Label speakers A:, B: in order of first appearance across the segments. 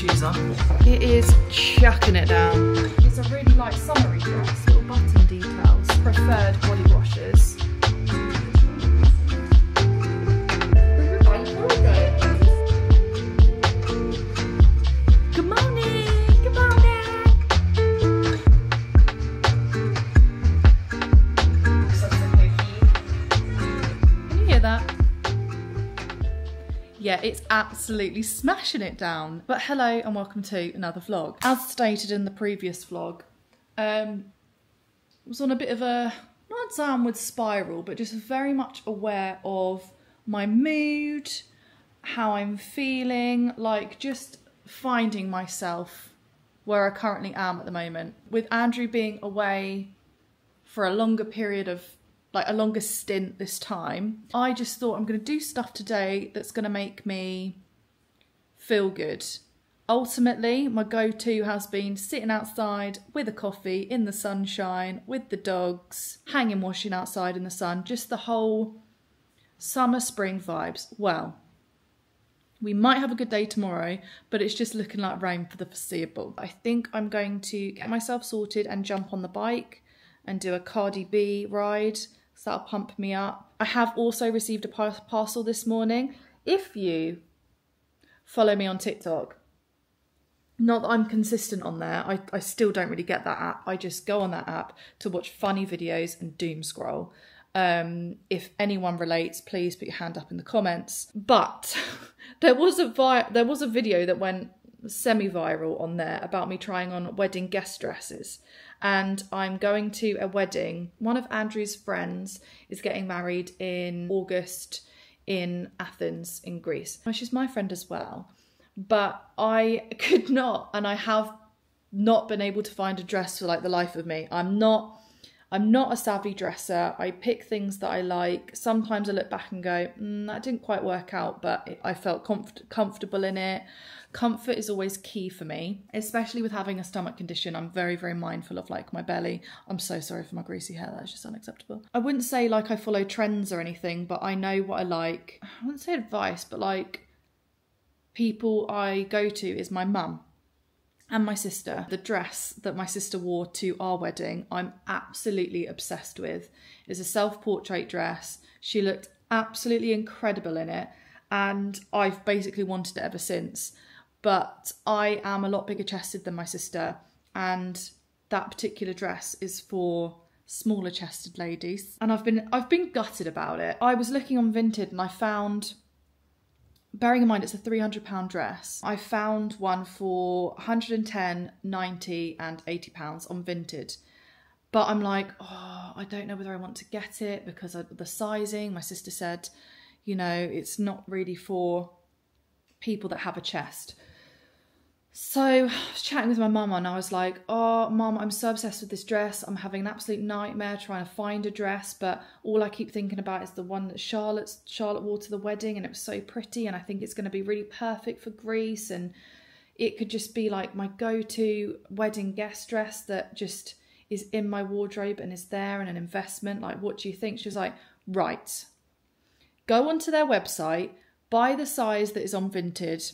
A: shoes on.
B: It is chucking it down. It's a really like summery dress, little button details, preferred body washes. Good morning, good morning. Can you hear that? Yeah, it's absolutely smashing it down. But hello and welcome to another vlog. As stated in the previous vlog, was on a bit of a, not a downward spiral, but just very much aware of my mood, how I'm feeling, like just finding myself where I currently am at the moment. With Andrew being away for a longer period of, like a longer stint this time, I just thought I'm going to do stuff today that's going to make me feel good. Ultimately, my go-to has been sitting outside with a coffee in the sunshine, with the dogs, hanging washing outside in the sun, just the whole summer, spring vibes. Well, we might have a good day tomorrow, but it's just looking like rain for the foreseeable. I think I'm going to get myself sorted and jump on the bike and do a Cardi B ride. So that'll pump me up. I have also received a parcel this morning. If you follow me on TikTok, not that I'm consistent on there, I still don't really get that app. I just go on that app to watch funny videos and doom scroll. If anyone relates, please put your hand up in the comments. But there was a video that went semi-viral on there about me trying on wedding guest dresses. And I'm going to a wedding. One of Andrew's friends is getting married in August in Athens in Greece. Well, she's my friend as well. But I could not, and I have not been able to find a dress for like the life of me. I'm not a savvy dresser. I pick things that I like. Sometimes I look back and go, that didn't quite work out, but I felt comfortable in it. Comfort is always key for me, especially with having a stomach condition. I'm very, very mindful of like my belly. I'm so sorry for my greasy hair. That's just unacceptable. I wouldn't say like I follow trends or anything, but I know what I like. I wouldn't say advice, but like people I go to is my mum and my sister. The dress that my sister wore to our wedding, I'm absolutely obsessed with. It's a self-portrait dress. She looked absolutely incredible in it, and I've basically wanted it ever since. But I am a lot bigger chested than my sister, and that particular dress is for smaller chested ladies. And I've been gutted about it. I was looking on Vinted and I found, bearing in mind it's a £300 dress, I found one for £110, £90 and £80 on Vinted. But I'm like, oh, I don't know whether I want to get it because of the sizing. My sister said, you know, it's not really for people that have a chest. So I was chatting with my mum and I was like, oh, Mum, I'm so obsessed with this dress. I'm having an absolute nightmare trying to find a dress, but all I keep thinking about is the one that Charlotte wore to the wedding, and it was so pretty, and I think it's going to be really perfect for Greece, and it could just be like my go-to wedding guest dress that just is in my wardrobe and is there and an investment. Like, what do you think? She was like, right, go onto their website, buy the size that is on Vinted,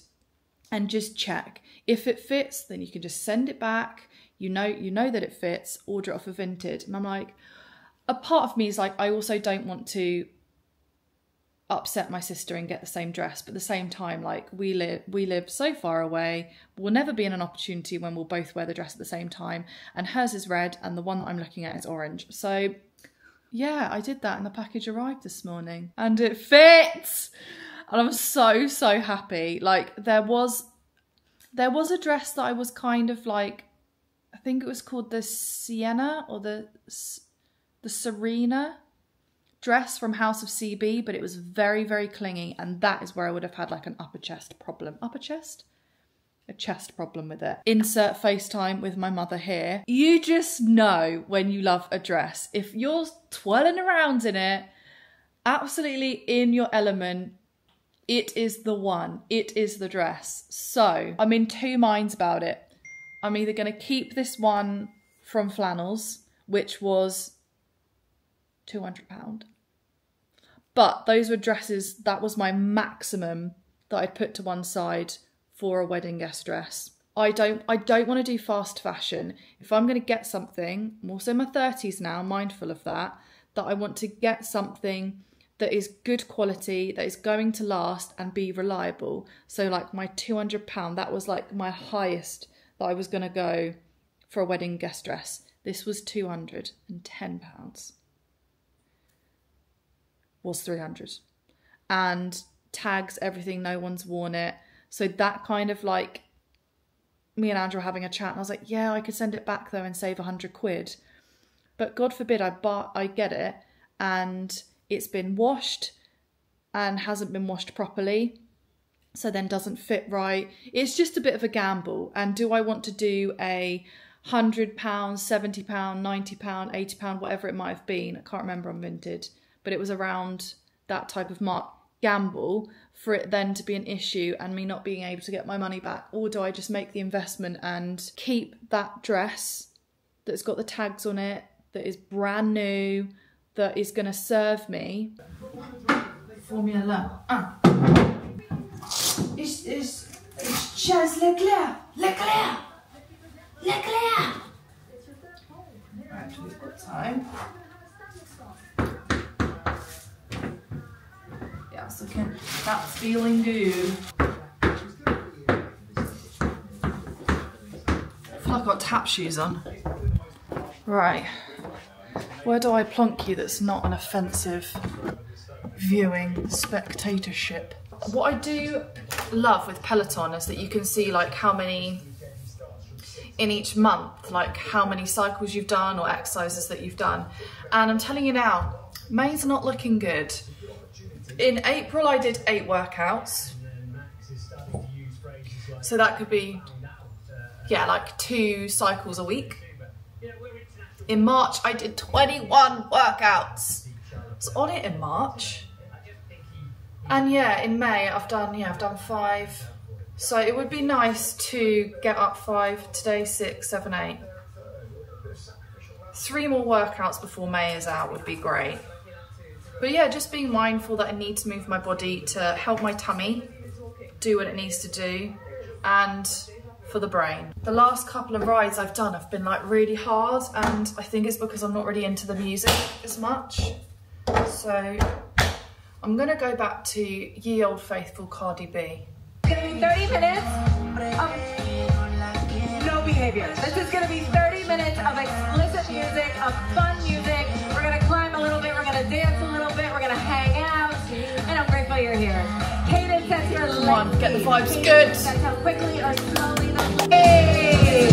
B: and just check. If it fits, then you can just send it back. You know that it fits, order it off of Vinted. And I'm like, a part of me is like, I also don't want to upset my sister and get the same dress. But at the same time, like we live so far away, we'll never be in an opportunity when we'll both wear the dress at the same time. And hers is red and the one that I'm looking at is orange. So yeah, I did that and the package arrived this morning and it fits. And I'm so, so happy. Like there was a dress that I was kind of like, I think it was called the Sienna or the Serena dress from House of CB, but it was very, very clingy, and that is where I would have had like an upper chest problem. Upper chest? A chest problem with it. Insert FaceTime with my mother here. You just know when you love a dress. If you're twirling around in it, absolutely in your element, it is the one. It is the dress. So I'm in two minds about it. I'm either going to keep this one from Flannels, which was £200. But those were dresses, that was my maximum that I'd put to one side for a wedding guest dress. I don't want to do fast fashion. If I'm going to get something, I'm also in my 30s now, mindful of that I want to get something that is good quality, that is going to last and be reliable. So like my £200, that was like my highest that I was going to go for a wedding guest dress. This was £210. Was 300. And tags, everything, no one's worn it. So that kind of like, me and Andrew were having a chat and I was like, yeah, I could send it back though and save 100 quid. But God forbid I get it and it's been washed and hasn't been washed properly, so then doesn't fit right. It's just a bit of a gamble. And do I want to do a £100, £70, £90, £80, whatever it might have been? I can't remember on Vinted, but it was around that type of gamble for it then to be an issue and me not being able to get my money back. Or do I just make the investment and keep that dress that's got the tags on it, that is brand new, that is going to serve me? Formula 1. Is Charles Leclerc. Right, we've got time. Yeah, it's looking, that's feeling good. I feel like I've got tap shoes on. Right, where do I plonk you that's not an offensive viewing spectatorship? What I do love with Peloton is that you can see like how many in each month, like how many cycles you've done or exercises that you've done. And I'm telling you now, May's not looking good. In April I did 8 workouts. So that could be, yeah, like 2 cycles a week. In March, I did 21 workouts. I was on it in March. And yeah, in May, I've done 5. So it would be nice to get up 5, today 6, 7, 8. 3 more workouts before May is out would be great. But yeah, just being mindful that I need to move my body to help my tummy do what it needs to do, and for the brain. The last couple of rides I've done have been like really hard, and I think it's because I'm not really into the music as much. So I'm gonna go back to Ye Old Faithful Cardi B.
A: It's gonna be 30 minutes of no behavior. This is gonna be 30 minutes of explicit music, of fun music. We're gonna climb a little bit, we're gonna dance a little bit, we're gonna hang out, and I'm grateful you're here. Cadence sets your legs.
B: Come on, get the vibes good.
A: That's how quickly or slowly the hey.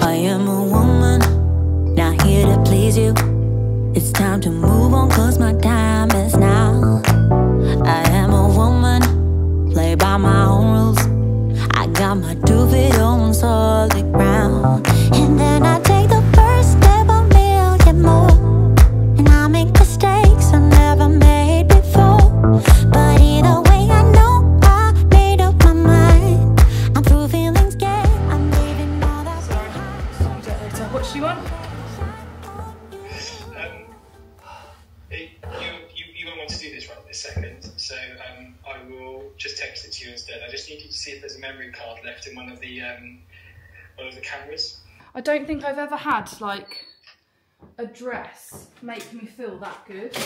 C: I am a woman, not here to please you. It's time to move on, cause my time is now. I am a woman, play by my own rules. I got my 2 feet on solid ground. And then I take the first step 1,000,000 more. And I make mistakes I never made before. But either way, I know I made up my mind. I'm through feeling scared, I'm leaving all that behind.
B: What do you want?
D: You won't want to do this right this second, so I will just text it to you instead. I just need you to see if there's a memory card left in one of the cameras.
B: I don't think I've ever had like a dress make me feel that good.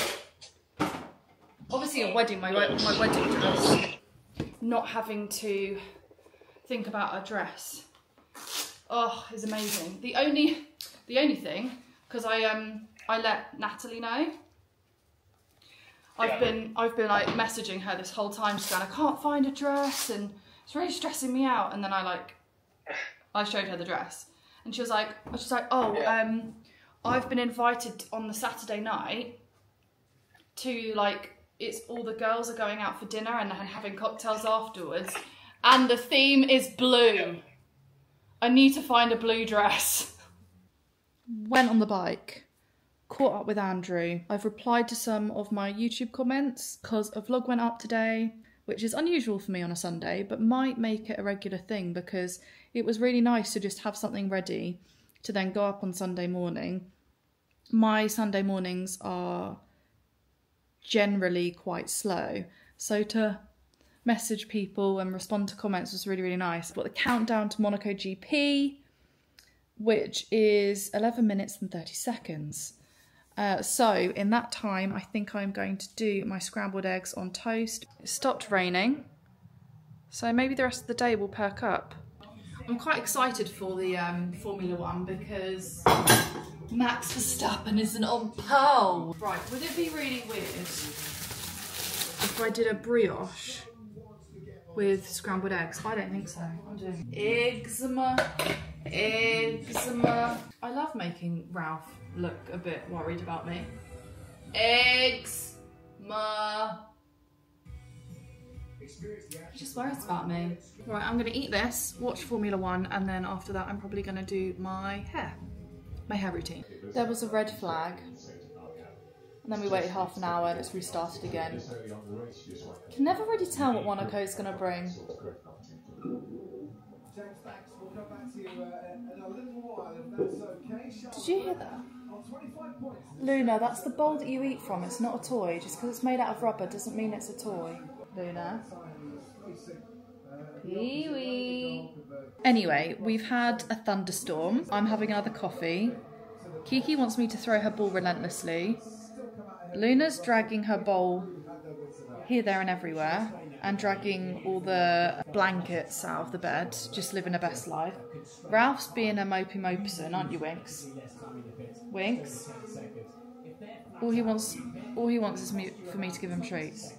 B: Obviously a wedding, my wedding dress. Not having to think about a dress, oh, is amazing. The only thing, because I let Natalie know. I've been like messaging her this whole time, just going, I can't find a dress and it's really stressing me out. And then I showed her the dress and she was like, oh, I've been invited on the Saturday night to like, it's all the girls are going out for dinner and having cocktails afterwards. And the theme is blue. I need to find a blue dress. Went on the bike. Caught up with Andrew. I've replied to some of my YouTube comments because a vlog went up today, which is unusual for me on a Sunday, but might make it a regular thing because it was really nice to just have something ready to then go up on Sunday morning. My Sunday mornings are generally quite slow, so to message people and respond to comments was really, really nice. I've got the countdown to Monaco GP, which is 11 minutes and 30 seconds. So in that time, I think I'm going to do my scrambled eggs on toast. It stopped raining, so maybe the rest of the day will perk up. I'm quite excited for the Formula One because Max Verstappen isn't on pole. Right, would it be really weird if I did a brioche with scrambled eggs? I don't think so. I'm doing eczema. I love making Ralph look a bit worried about me. Eczema. He just worries about me. Right, I'm gonna eat this, watch Formula One, and then after that I'm probably gonna do my hair routine. There was a red flag, and then we waited half an hour and it's restarted again. Can never really tell what Monaco is gonna bring. Did you hear that? Luna, that's the bowl that you eat from. It's not a toy. Just because it's made out of rubber doesn't mean it's a toy. Luna. Pee-wee. Anyway, we've had a thunderstorm. I'm having another coffee. Kiki wants me to throw her ball relentlessly. Luna's dragging her bowl here, there and everywhere, and dragging all the blankets out of the bed, just living her best life. Ralph's being a mopey moperson, aren't you, Winks? Winks? All he wants is for me to give him treats.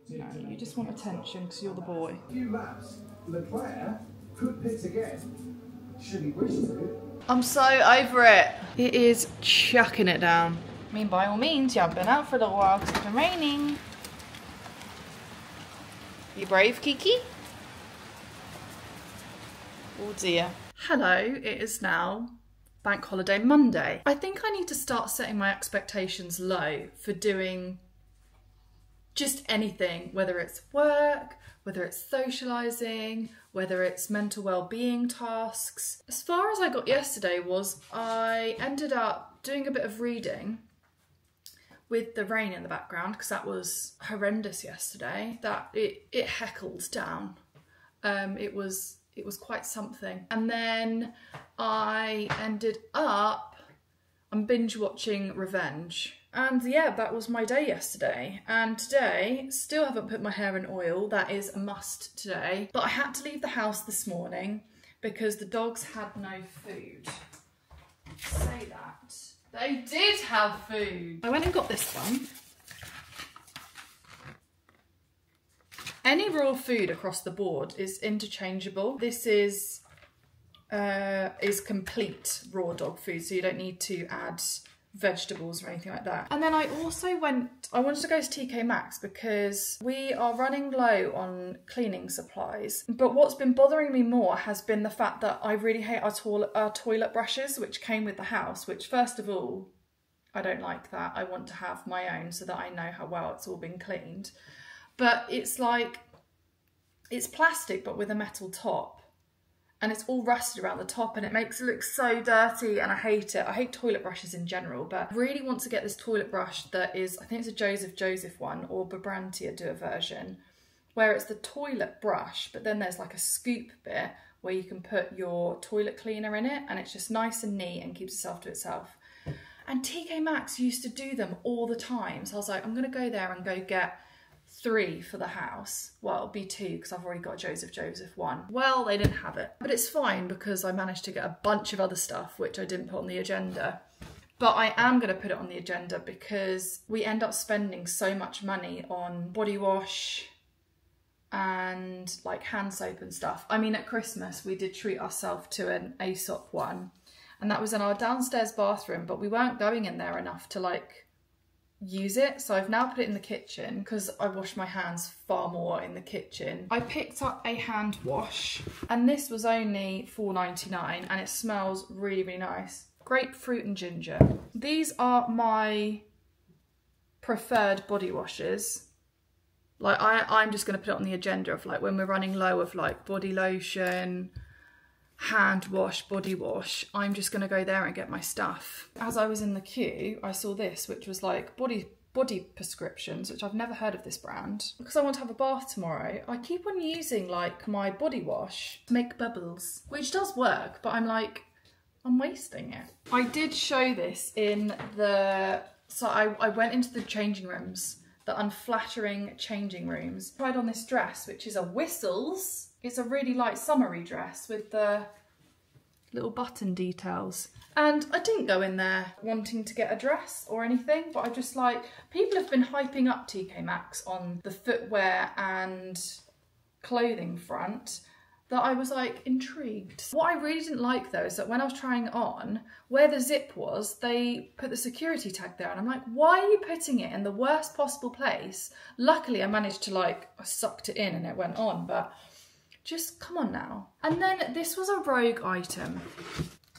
B: No, you just want attention because you're the boy.
E: Few laps, Leclerc could pit again, should he wish to.
B: I'm so over it. It is chucking it down. I mean, by all means, you haven't been out for a little while because it's been raining. You brave, Kiki? Oh dear. Hello, it is now Bank Holiday Monday. I think I need to start setting my expectations low for doing just anything, whether it's work, whether it's socialising, whether it's mental well-being tasks. As far as I got yesterday was I ended up doing a bit of reading with the rain in the background because that was horrendous yesterday. That it heckled down. It was quite something. And then I ended up, I'm binge watching Revenge. And yeah, that was my day yesterday. And today, still haven't put my hair in oil. That is a must today. But I had to leave the house this morning because the dogs had no food. Say that. They did have food. I went and got this one. Any raw food across the board is interchangeable. This is complete raw dog food, so you don't need to add vegetables or anything like that. And then I also I wanted to go to Tkmaxx because we are running low on cleaning supplies. But what's been bothering me more has been the fact that I really hate our toilet brushes, which came with the house, which first of all, I don't like that. I want to have my own so that I know how well it's all been cleaned. But it's like, it's plastic but with a metal top. And it's all rusted around the top and it makes it look so dirty and I hate it. I hate toilet brushes in general, but I really want to get this toilet brush that is, I think it's a Joseph one, or Babrantia do a version, where it's the toilet brush, but then there's like a scoop bit where you can put your toilet cleaner in it and it's just nice and neat and keeps itself to itself. And Tkmaxx used to do them all the time. So I was like, I'm gonna go there and go get 3 for the house. Well, it'll be 2 because I've already got Joseph one. Well, they didn't have it, but it's fine because I managed to get a bunch of other stuff which I didn't put on the agenda. But I am going to put it on the agenda because we end up spending so much money on body wash and like hand soap and stuff. I mean, at Christmas we did treat ourselves to an Aesop one, and that was in our downstairs bathroom, but we weren't going in there enough to like use it, so I've now put it in the kitchen because I wash my hands far more in the kitchen. I picked up a hand wash and this was only $4.99 and it smells really, really nice. Grapefruit and ginger. These are my preferred body washes. Like I'm just going to put it on the agenda of like when we're running low of like body lotion, hand wash, body wash, I'm just going to go there and get my stuff. As I was in the queue, I saw this, which was like body body prescriptions, which I've never heard of this brand. Because I want to have a bath tomorrow, I keep on using like my body wash to make bubbles, which does work, but I'm like, I'm wasting it. I did show this in the, so I went into the changing rooms, the unflattering changing rooms. Tried on this dress, which is a Whistles. It's a really light summery dress with the little button details. And I didn't go in there wanting to get a dress or anything, but I just like, people have been hyping up Tkmaxx on the footwear and clothing front, that I was like intrigued. What I really didn't like though is that when I was trying it on, where the zip was, they put the security tag there, and I'm like, why are you putting it in the worst possible place? Luckily I managed to like, I sucked it in and it went on, but just come on now. And then this was a rogue item.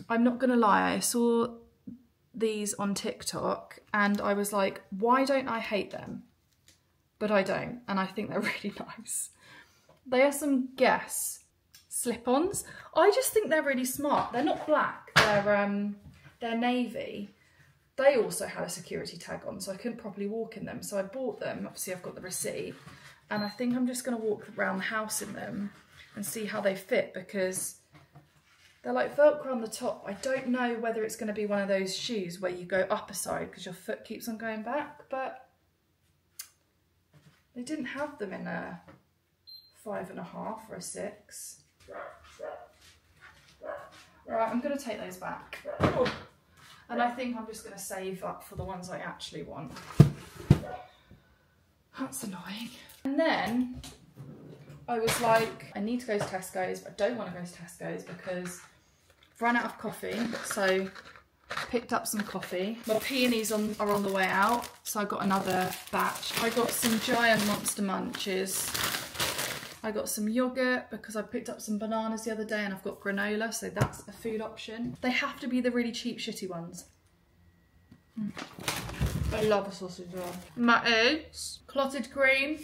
B: I'm not gonna lie, I saw these on TikTok and I was like, why don't I hate them? But I don't, and I think they're really nice. They are some Guess slip-ons. I just think they're really smart. They're not black, they're navy. They also had a security tag on, so I couldn't properly walk in them. So I bought them, obviously I've got the receipt, and I think I'm just gonna walk around the house in them and see how they fit, because they're like Velcro on the top. I don't know whether it's gonna be one of those shoes where you go up a side because your foot keeps on going back, but they didn't have them in a 5.5 or a 6. Right, I'm gonna take those back. Oh. And I think I'm just gonna save up for the ones I actually want. That's annoying. And then I was like, I need to go to Tesco's, but I don't want to go to Tesco's because I've run out of coffee. So picked up some coffee. My peonies are on the way out, so I got another batch. I got some giant Monster Munches. I got some yogurt because I picked up some bananas the other day, and I've got granola, so that's a food option. They have to be the really cheap, shitty ones. I love a sausage roll. My eggs, clotted cream,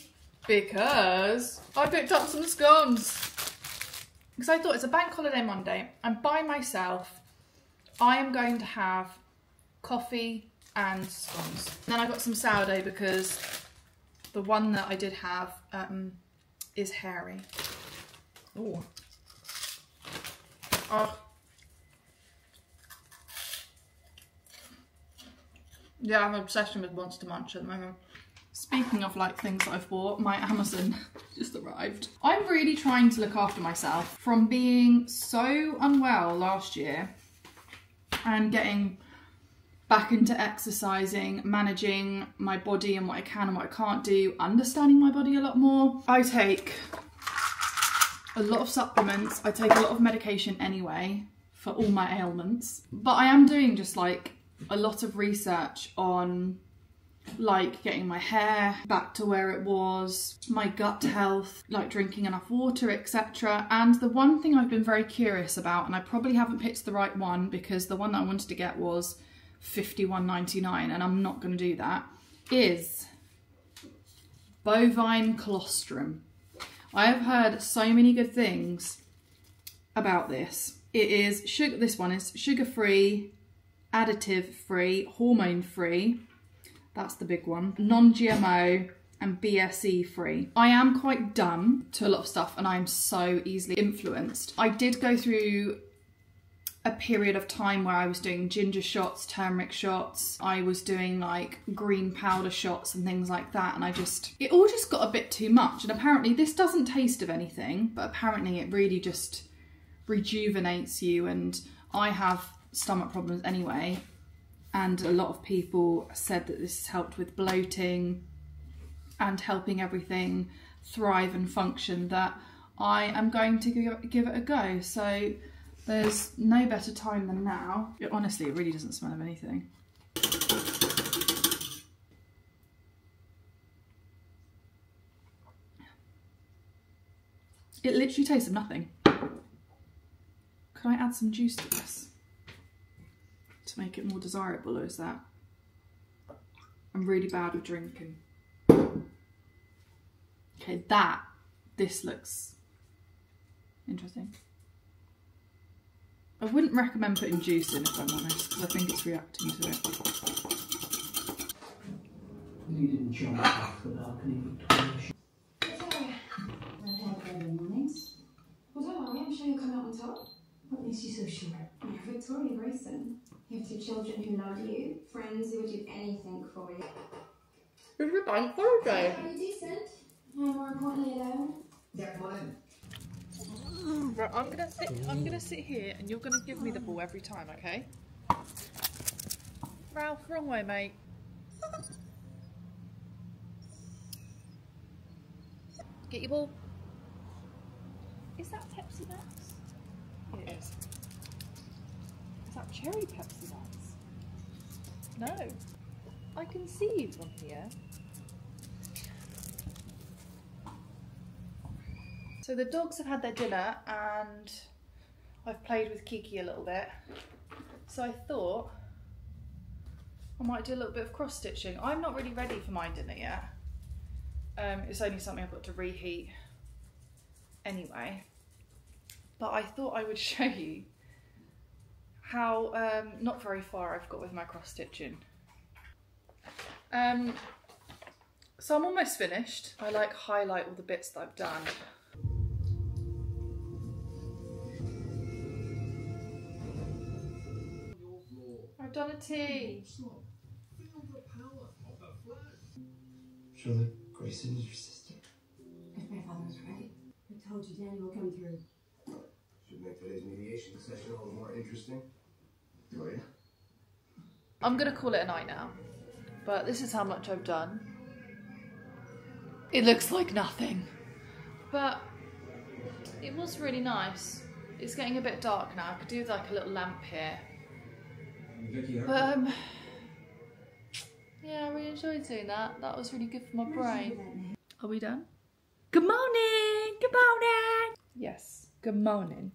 B: because I picked up some scones. Because I thought it's a bank holiday Monday, and by myself, I am going to have coffee and scones. And then I got some sourdough because the one that I did have is hairy. Ooh. Oh. Yeah, I'm obsessed with Monster Munch at the moment. Speaking of like things that I've bought, my Amazon just arrived. I'm really trying to look after myself from being so unwell last year and getting back into exercising, managing my body and what I can and what I can't do, understanding my body a lot more. I take a lot of supplements. I take a lot of medication anyway for all my ailments. But I am doing just like a lot of research on like getting my hair back to where it was, my gut health, like drinking enough water, etc. And the one thing I've been very curious about, and I probably haven't picked the right one because the one that I wanted to get was $51.99 and I'm not going to do that, is Bovine Colostrum. I have heard so many good things about this. It is sugar. This one is sugar-free, additive-free, hormone-free. That's the big one. Non-GMO and BSE-free. I am quite dumb to a lot of stuff and I'm so easily influenced. I did go through a period of time where I was doing ginger shots, turmeric shots. I was doing like green powder shots and things like that. And it all just got a bit too much. And apparently this doesn't taste of anything, but apparently it really just rejuvenates you. And I have stomach problems anyway. And a lot of people said that this has helped with bloating and helping everything thrive and function, that I am going to give it a go. So there's no better time than now. Honestly, it really doesn't smell of anything. It literally tastes of nothing. Can I add some juice to this to make it more desirable, or is that... I'm really bad with drinking. Okay, this looks interesting. I wouldn't recommend putting juice in if I'm honest, because I think it's reacting to it.
F: You didn't jump off the balcony, Victoria.
G: Victoria. Red mornings. Well, don't worry, I'm sure you'll come out on top. What makes you so sure? You're Victoria Grayson. You have 2 children who love you, friends who would do anything for you.
B: It's your bank holiday.
G: Are you decent? And more importantly, alone.
E: Yeah, come on in.
B: Right, I'm gonna sit here and you're gonna give me the ball every time, okay? Ralph, wrong way, mate. Get your ball. Is that Pepsi Max? It is. Is that cherry Pepsi Max? No. I can see you from here. So the dogs have had their dinner and I've played with Kiki a little bit. So I thought I might do a little bit of cross stitching. I'm not really ready for my dinner yet. It's only something I've got to reheat anyway. But I thought I would show you how not very far I've got with my cross stitching. So I'm almost finished. I like highlight all the bits that I've done. I've done a T.
F: Surely Grayson is your sister.
G: If my father was right, I told you Danny will come through.
E: Should make today's mediation session a little more interesting. Oh yeah.
B: I'm gonna call it a night now, but this is how much I've done. It looks like nothing, but it was really nice. It's getting a bit dark now. I could do like a little lamp here. But yeah, I really enjoyed doing that. That was really good for my brain. Are we done? Good morning! Good morning! Yes, good morning.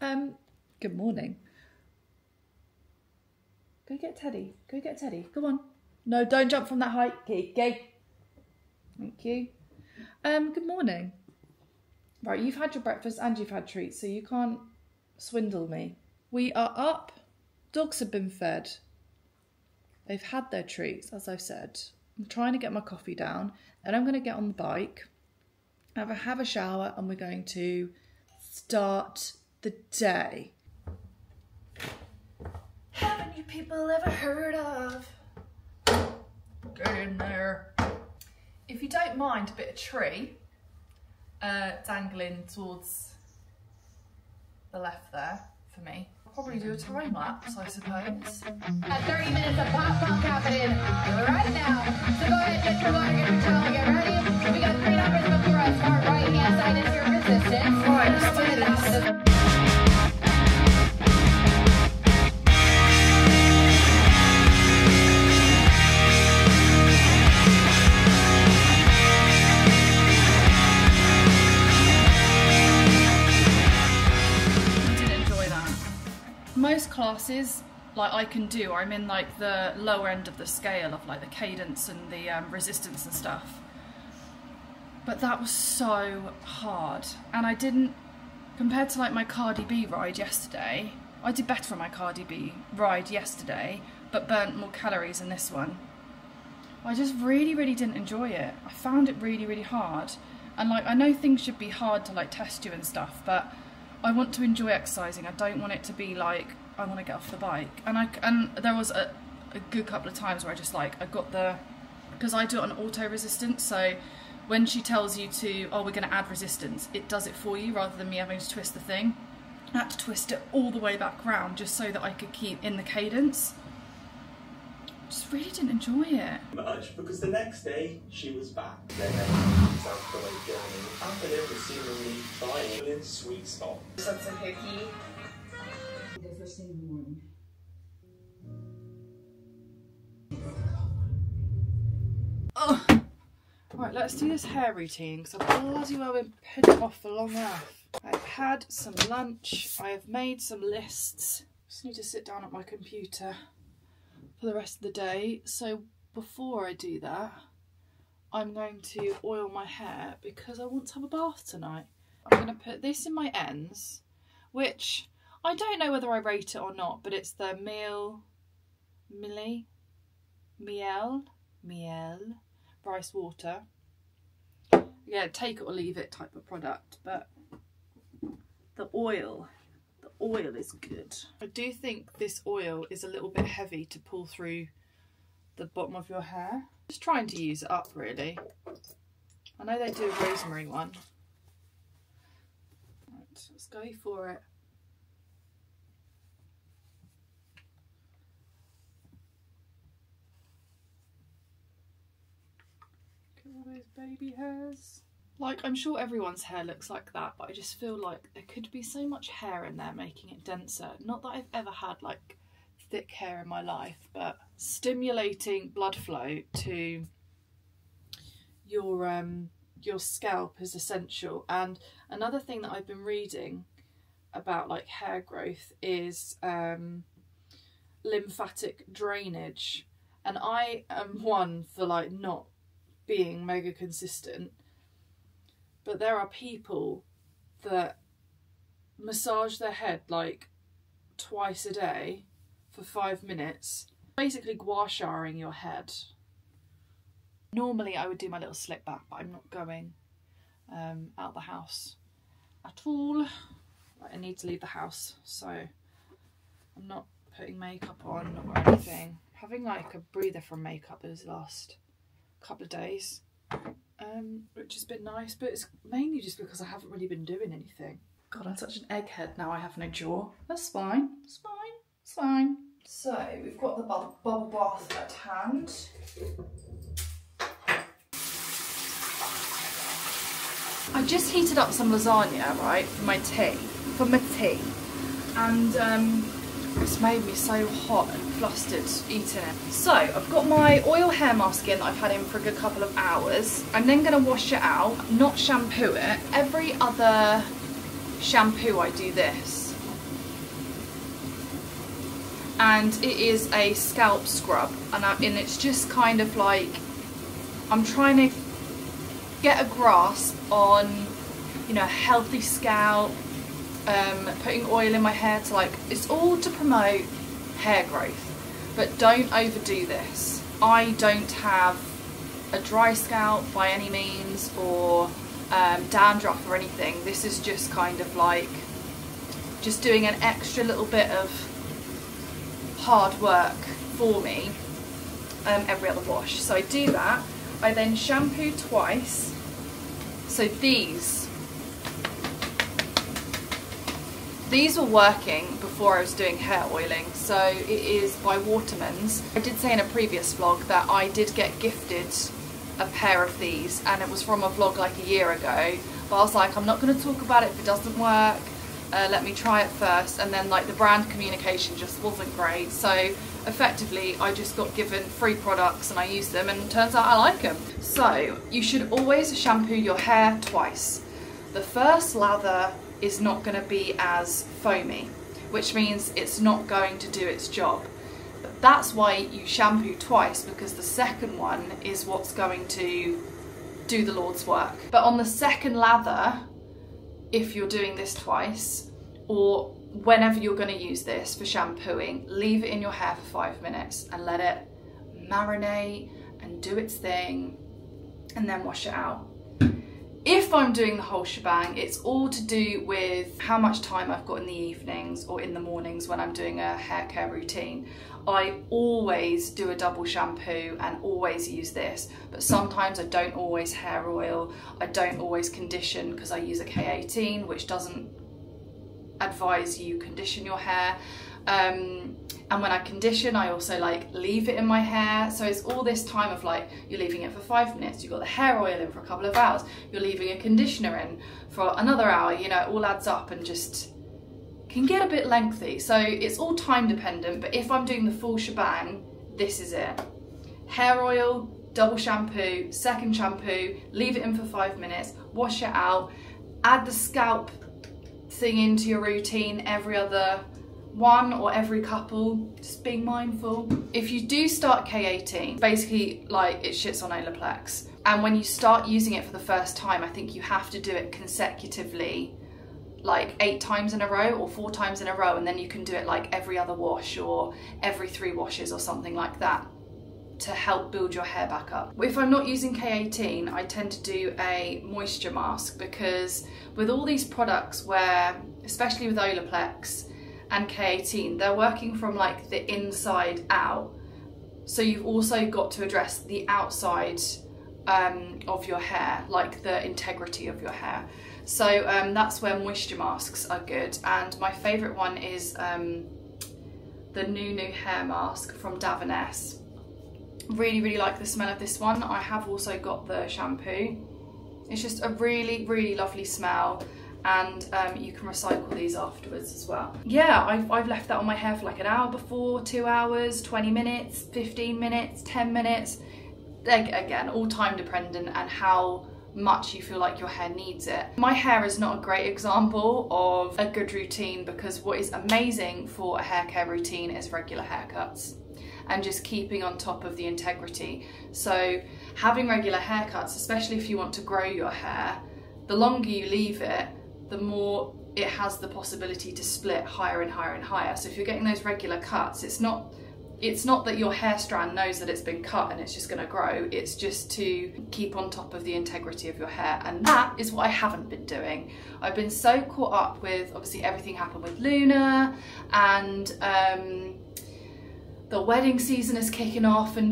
B: Good morning. Go get Teddy. Go get Teddy. Come on. No, don't jump from that height, Kiki. Thank you. Good morning. Right, you've had your breakfast and you've had treats, so you can't swindle me. We are up. Dogs have been fed. They've had their treats, as I've said. I'm trying to get my coffee down, and I'm going to get on the bike, have a shower, and we're going to start the day. Haven't you people ever heard of? Get in there. If you don't mind a bit of tree dangling towards the left there for me. I'll probably do a time lapse, I suppose.
A: 30 minutes of pop punk happening right now. So go ahead, get your water, get your towel, get ready. We got 3 numbers before us. Our right hand side is your resistance.
B: Right, let's do this. Most classes, like I can do, I'm in like the lower end of the scale of like the cadence and the resistance and stuff. But that was so hard, and I didn't, compared to like my Cardi B ride yesterday, I did better on my Cardi B ride yesterday, but burnt more calories in this one. I just really didn't enjoy it. I found it really hard, and like I know things should be hard to like test you and stuff, but I want to enjoy exercising. I don't want it to be like I want to get off the bike. And there was a good couple of times where I just like I got the, because I do it on auto resistance, so when she tells you to, oh, we're going to add resistance, it does it for you rather than me having to twist the thing. I had to twist it all the way back round just so that I could keep in the cadence. Just really didn't enjoy it.
H: Much, because the next day she was back. Then South Korea journey, after they were seemingly fine in sweet spot.
B: That's a hickey.
G: The first thing in the morning.
B: Oh. Right, let's do this hair routine because I've bloody well been putting it off for long enough. I've had some lunch, I have made some lists. Just need to sit down at my computer for the rest of the day. So before I do that, I'm going to oil my hair because I want to have a bath tonight. I'm going to put this in my ends, which I don't know whether I rate it or not, but it's the Miel rice water. Yeah, take it or leave it type of product, but the oil is good. I do think this oil is a little bit heavy to pull through the bottom of your hair. Just trying to use it up really. I know they do a rosemary one. Right, let's go for it. Look at all those baby hairs. Like, I'm sure everyone's hair looks like that, but I just feel like there could be so much hair in there making it denser. Not that I've ever had like thick hair in my life, but stimulating blood flow to your scalp is essential. And another thing that I've been reading about like hair growth is lymphatic drainage, and I am one for like not being mega consistent, but there are people that massage their head like twice a day for 5 minutes, basically gua sharing your head. Normally I would do my little slick back, but I'm not going out the house at all. I need to leave the house, so I'm not putting makeup on or anything. Having like a breather from makeup those last couple of days, which has been nice, but it's mainly just because I haven't really been doing anything. God, I'm such an egghead now, I have no jaw. That's fine, it's fine, it's fine. So we've got the bubble bath at hand. I just heated up some lasagna, right, for my tea, and it's made me so hot and flustered eating it. So I've got my oil hair mask in that I've had in for a good couple of hours. I'm then going to wash it out, not shampoo it. Every other shampoo I do this. And it is a scalp scrub, and it's just kind of like, I'm trying to get a grasp on, you know, a healthy scalp, putting oil in my hair to like, it's all to promote hair growth, but don't overdo this. I don't have a dry scalp by any means, or dandruff or anything. This is just kind of like just doing an extra little bit of hard work for me every other wash. So I do that. I then shampoo twice. So these were working before I was doing hair oiling. So it is by Waterman's. I did say in a previous vlog that I did get gifted a pair of these, and it was from a vlog like a year ago, but I was like, I'm not going to talk about it if it doesn't work. Let me try it first. And then like the brand communication just wasn't great, so effectively I just got given free products and I used them, and it turns out I like them. So you should always shampoo your hair twice. The first lather is not going to be as foamy, which means it's not going to do its job. But that's why you shampoo twice, because the second one is what's going to do the Lord's work. But on the second lather, if you're doing this twice, or whenever you're going to use this for shampooing, leave it in your hair for 5 minutes and let it marinate and do its thing, and then wash it out. If I'm doing the whole shebang, it's all to do with how much time I've got in the evenings or in the mornings when I'm doing a hair care routine. I always do a double shampoo and always use this, but sometimes I don't always hair oil, I don't always condition because I use a K18, which doesn't advise you condition your hair. And when I condition, I also like leave it in my hair. So it's all this time of like, you're leaving it for 5 minutes, you've got the hair oil in for a couple of hours, you're leaving a conditioner in for another hour, you know, it all adds up and just can get a bit lengthy. So it's all time dependent, but if I'm doing the full shebang, this is it. Hair oil, double shampoo, second shampoo, leave it in for 5 minutes, wash it out, add the scalp thing into your routine every other one or every couple, just being mindful. If you do start K18, basically like it shits on Olaplex, and when you start using it for the first time, I think you have to do it consecutively, like 8 times in a row or 4 times in a row, and then you can do it like every other wash or every 3 washes or something like that to help build your hair back up. If I'm not using K18, I tend to do a moisture mask, because with all these products where, especially with Olaplex and K18, they're working from like the inside out. So you've also got to address the outside of your hair, like the integrity of your hair. So that's where moisture masks are good. And my favourite one is the New hair mask from Davines. Really like the smell of this one. I have also got the shampoo. It's just a really lovely smell, and you can recycle these afterwards as well. Yeah, I've left that on my hair for like an hour before, 2 hours, 20 minutes, 15 minutes, 10 minutes. Again, all time dependent and how much you feel like your hair needs it. My hair is not a great example of a good routine, because what is amazing for a hair care routine is regular haircuts and just keeping on top of the integrity. So having regular haircuts, especially if you want to grow your hair, the longer you leave it, the more it has the possibility to split higher and higher and higher. So if you're getting those regular cuts, it's not that your hair strand knows that it's been cut and it's just going to grow. It's just to keep on top of the integrity of your hair, and that is what I haven't been doing. I've been so caught up with, obviously everything happened with Luna, and the wedding season is kicking off, and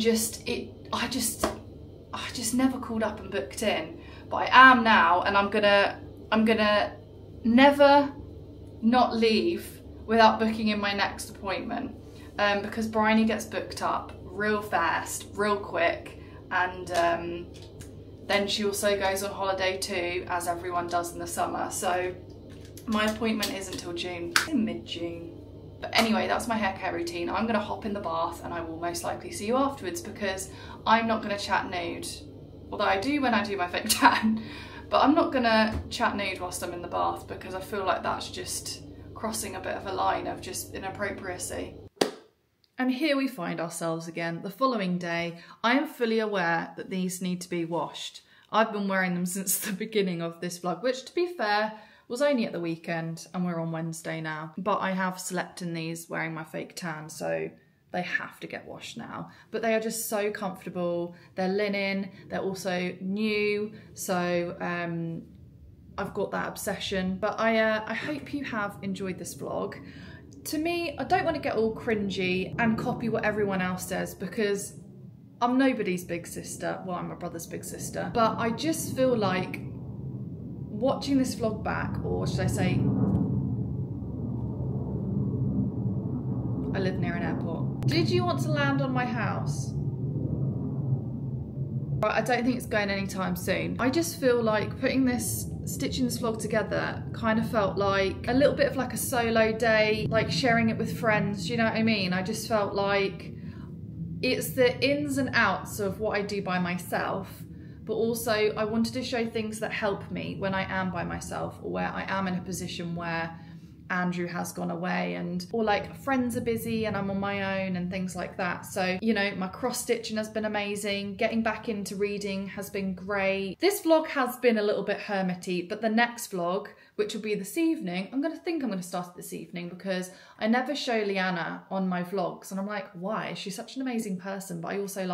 B: I just never called up and booked in. But I am now, and I'm gonna never not leave without booking in my next appointment. Because Bryony gets booked up real fast, real quick, and then she also goes on holiday too, as everyone does in the summer. So my appointment isn't until June, in mid-June. But anyway, that's my hair care routine. I'm gonna hop in the bath and I will most likely see you afterwards, because I'm not gonna chat nude. Although I do when I do my fake tan, but I'm not gonna chat nude whilst I'm in the bath, because I feel like that's just crossing a bit of a line of just inappropriacy. And here we find ourselves again, the following day. I am fully aware that these need to be washed. I've been wearing them since the beginning of this vlog, which, to be fair, was only at the weekend, and we're on Wednesday now. But I have slept in these wearing my fake tan, so they have to get washed now. But they are just so comfortable. They're linen, they're also new, so I've got that obsession. But I hope you have enjoyed this vlog. To me, I don't want to get all cringy and copy what everyone else says, because I'm nobody's big sister. Well, I'm my brother's big sister. But I just feel like watching this vlog back, or should I say, I live near an airport. Did you want to land on my house? I don't think it's going anytime soon. I just feel like stitching this vlog together kind of felt like a little bit of like a solo day, like sharing it with friends, you know what I mean? I just felt like it's the ins and outs of what I do by myself, but also I wanted to show things that help me when I am by myself, or where I am in a position where Andrew has gone away, or like friends are busy and I'm on my own and things like that. So, you know, my cross stitching has been amazing. Getting back into reading has been great. This vlog has been a little bit hermity, but the next vlog, which will be this evening, I'm going to start it this evening, because I never show Leanna on my vlogs, and I'm like, why? She's such an amazing person, but I also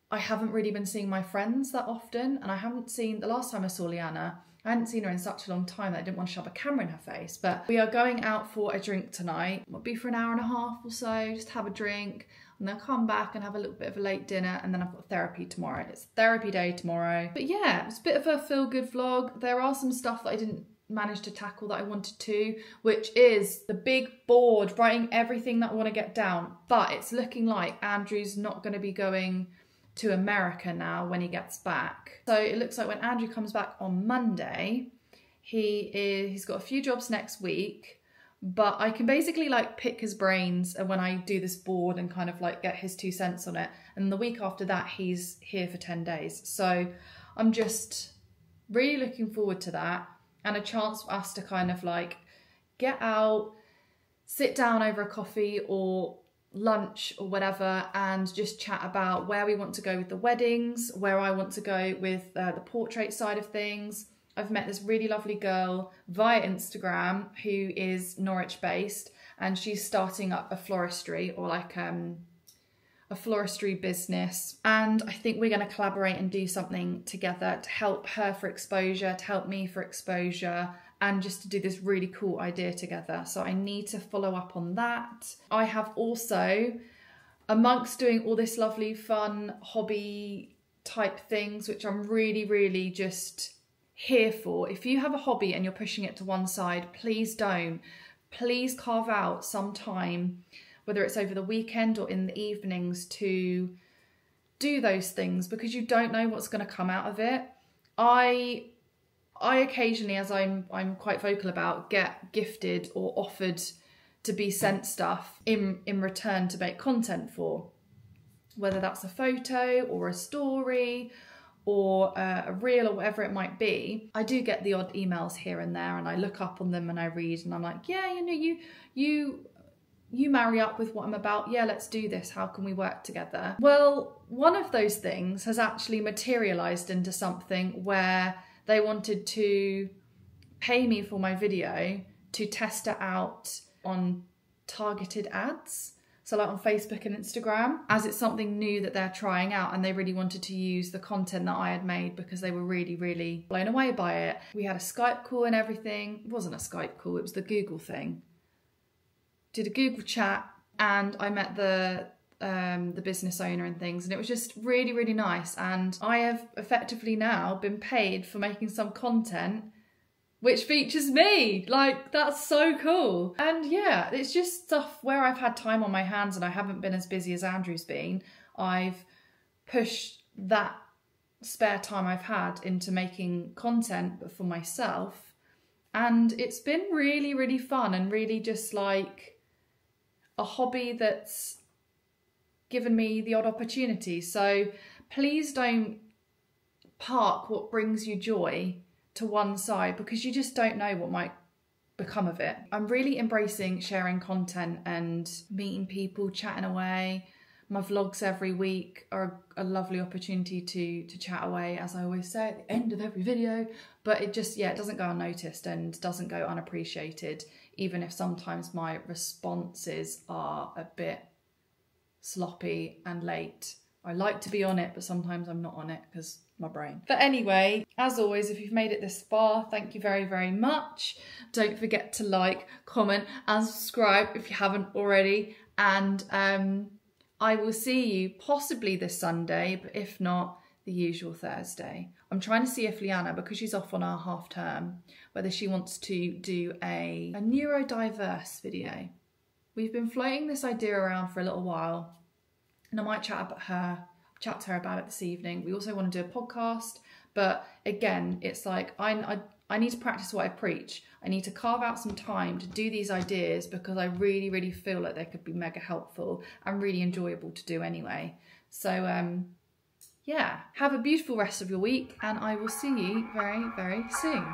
B: I haven't really been seeing my friends that often, and the last time I saw Leanna, I hadn't seen her in such a long time that I didn't want to shove a camera in her face. But we are going out for a drink tonight. It'll be for an hour and a half or so, just have a drink, and then come back and have a little bit of a late dinner, and then I've got therapy tomorrow. It's therapy day tomorrow. But yeah, it's a bit of a feel-good vlog. There are some stuff that I didn't manage to tackle that I wanted to, which is the big board, writing everything that I want to get down. But it's looking like Andrew's not going to be going to America now when he gets back. So it looks like when Andrew comes back on Monday, he's got a few jobs next week, but I can basically like pick his brains and when I do this board and kind of like get his 2 cents on it. And the week after that, he's here for 10 days. So I'm just really looking forward to that, and a chance for us to kind of like get out, sit down over a coffee or lunch or whatever, and just chat about where we want to go with the weddings, where I want to go with the portrait side of things. I've met this really lovely girl via Instagram who is Norwich based, and she's starting up a floristry, or like a a floristry business, and I think we're going to collaborate and do something together to help her for exposure, to help me for exposure, and just to do this really cool idea together. So I need to follow up on that. I have also, amongst doing all this lovely fun hobby type things, which I'm really just here for, if you have a hobby and you're pushing it to one side, please don't. Please carve out some time, whether it's over the weekend or in the evenings, to do those things, because you don't know what's going to come out of it. I occasionally, as I'm quite vocal about, get gifted or offered to be sent stuff in return to make content for, whether that's a photo or a story or a reel or whatever it might be. I do get the odd emails here and there, and I look up on them and I read, and I'm like, yeah, you know, you marry up with what I'm about. Yeah, let's do this. How can we work together? Well, one of those things has actually materialized into something where they wanted to pay me for my video to test it out on targeted ads. So like on Facebook and Instagram, as it's something new that they're trying out, and they really wanted to use the content that I had made because they were really blown away by it. We had a Skype call and everything. It wasn't a Skype call, it was the Google thing. Did a Google chat, and I met the business owner and things, and it was just really nice. And I have effectively now been paid for making some content which features me. Like, that's so cool. And yeah, it's just stuff where I've had time on my hands and I haven't been as busy as Andrew's been. I've pushed that spare time I've had into making content, but for myself. And it's been really fun, and really just like a hobby that's given me the odd opportunity. So please don't park what brings you joy to one side, because you just don't know what might become of it. I'm really embracing sharing content and meeting people, chatting away. My vlogs every week are a lovely opportunity to chat away, as I always say at the end of every video. But it just, yeah, it doesn't go unnoticed and doesn't go unappreciated, even if sometimes my responses are a bit sloppy and late. I like to be on it, but sometimes I'm not on it because my brain. But anyway, as always, if you've made it this far, thank you very much. Don't forget to like, comment and subscribe if you haven't already. And I will see you possibly this Sunday, but if not, the usual Thursday. I'm trying to see if Liana, because she's off on our half term, whether she wants to do a neurodiverse video. We've been floating this idea around for a little while, and I might chat to her about it this evening. We also want to do a podcast, but again, it's like I need to practice what I preach. I need to carve out some time to do these ideas, because I really feel like they could be mega helpful and really enjoyable to do anyway. So yeah, have a beautiful rest of your week, and I will see you very soon.